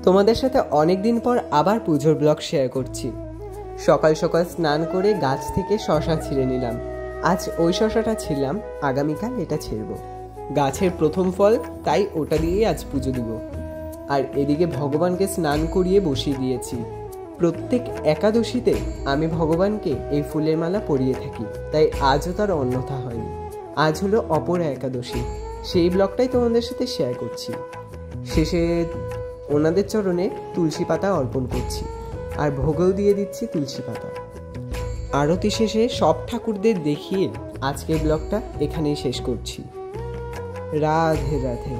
তোমাদের সাথে অনেক দিন পর আবার পুজোর ব্লগ শেয়ার করছি। সকাল সকাল স্নান করে গাছ থেকে শশা ছিঁড়ে নিলাম। আজ ওই শশাটা ছিলাম, আগামীকাল এটা ছিঁড়ব। গাছের প্রথম ফল, তাই ওটা দিয়েই আজ পুজো দিব। আর এদিকে ভগবানকে স্নান করিয়ে বসিয়ে দিয়েছি। প্রত্যেক একাদশীতে আমি ভগবানকে এই ফুলের মালা পরিয়ে থাকি, তাই আজও তার অন্যথা হয়নি। আজ হলো অপরা একাদশী, সেই ব্লগটাই তোমাদের সাথে শেয়ার করছি। শেষে ওনাদের চরণে তুলসী পাতা অর্পণ করছি, আর ভোগও দিয়ে দিচ্ছি তুলসী পাতা। আরতি শেষে সব ঠাকুরদের দেখিয়ে আজকের ব্লগটা এখানেই শেষ করছি। রাধে রাধে।